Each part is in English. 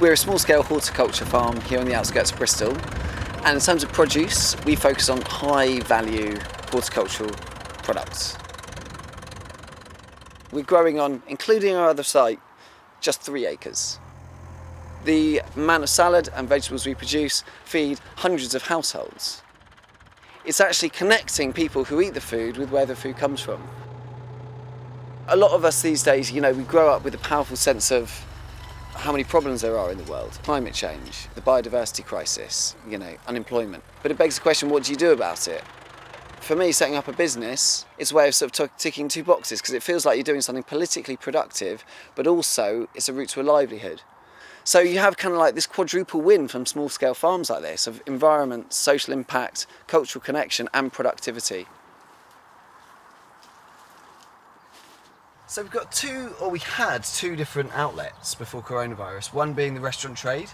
We're a small-scale horticulture farm here on the outskirts of Bristol, and in terms of produce, we focus on high-value horticultural products. We're growing on, including our other site, just 3 acres. The amount of salad and vegetables we produce feed hundreds of households. It's actually connecting people who eat the food with where the food comes from. A lot of us these days, we grow up with a powerful sense of how many problems there are in the world. Climate change, the biodiversity crisis, unemployment. But it begs the question, what do you do about it? For me, setting up a business is a way of sort of ticking 2 boxes, because it feels like you're doing something politically productive, but also it's a route to a livelihood. So you have kind of like this quadruple win from small-scale farms like this, of environment, social impact, cultural connection and productivity. So we had two different outlets before coronavirus, one being the restaurant trade.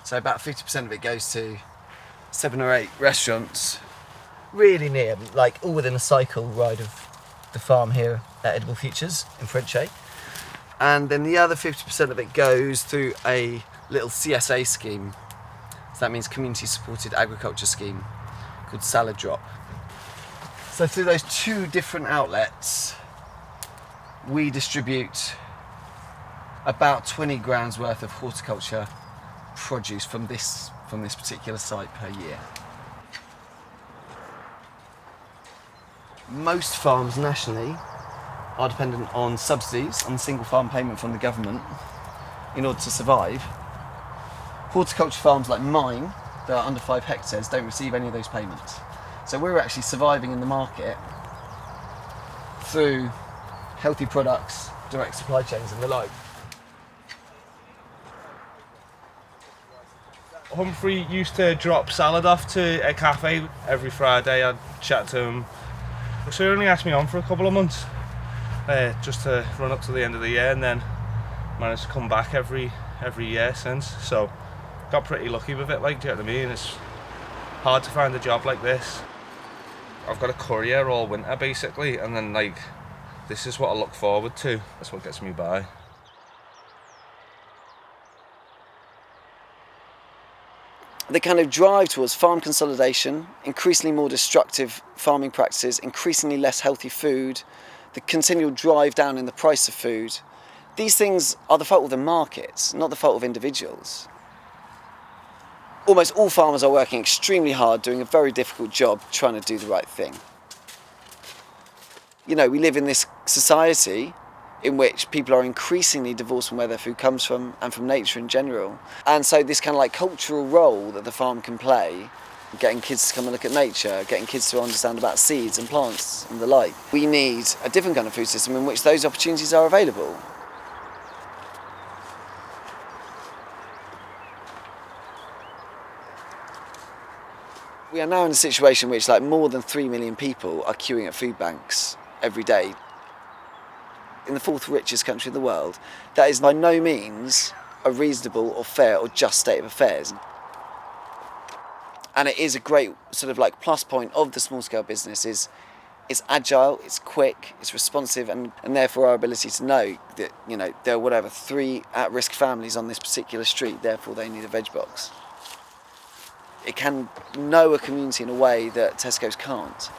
So about 50% of it goes to 7 or 8 restaurants, really near, like all within a cycle ride of the farm here at Edible Futures in Frenchay. And then the other 50% of it goes through a little CSA scheme. So that means Community Supported Agriculture Scheme called Salad Drop. So through those 2 different outlets, we distribute about 20 grams worth of horticulture produce from this particular site per year. Most farms nationally are dependent on subsidies, on single farm payment from the government in order to survive. Horticulture farms like mine that are under 5 hectares don't receive any of those payments. So we're actually surviving in the market through healthy products, direct supply chains and the like. Humphrey used to drop salad off to a cafe every Friday. I'd chat to him. So he only asked me on for a couple of months, just to run up to the end of the year, and then managed to come back every year since. So got pretty lucky with it, like, do you know what I mean? It's hard to find a job like this. I've got a courier all winter basically, and then this is what I look forward to. That's what gets me by. The kind of drive towards farm consolidation, increasingly more destructive farming practices, increasingly less healthy food, the continual drive down in the price of food, these things are the fault of the markets, not the fault of individuals. Almost all farmers are working extremely hard, doing a very difficult job, trying to do the right thing. We live in this society in which people are increasingly divorced from where their food comes from and from nature in general. And so this kind of cultural role that the farm can play, getting kids to come and look at nature, getting kids to understand about seeds and plants and the like. We need a different kind of food system in which those opportunities are available. We are now in a situation in which more than 3 million people are queuing at food banks every day. In the 4th richest country in the world, that is by no means a reasonable or fair or just state of affairs. And it is a great sort of plus point of the small scale business is it's agile, it's quick, it's responsive, and therefore our ability to know that there are 3 at-risk families on this particular street, therefore they need a veg box. It can know a community in a way that Tesco's can't.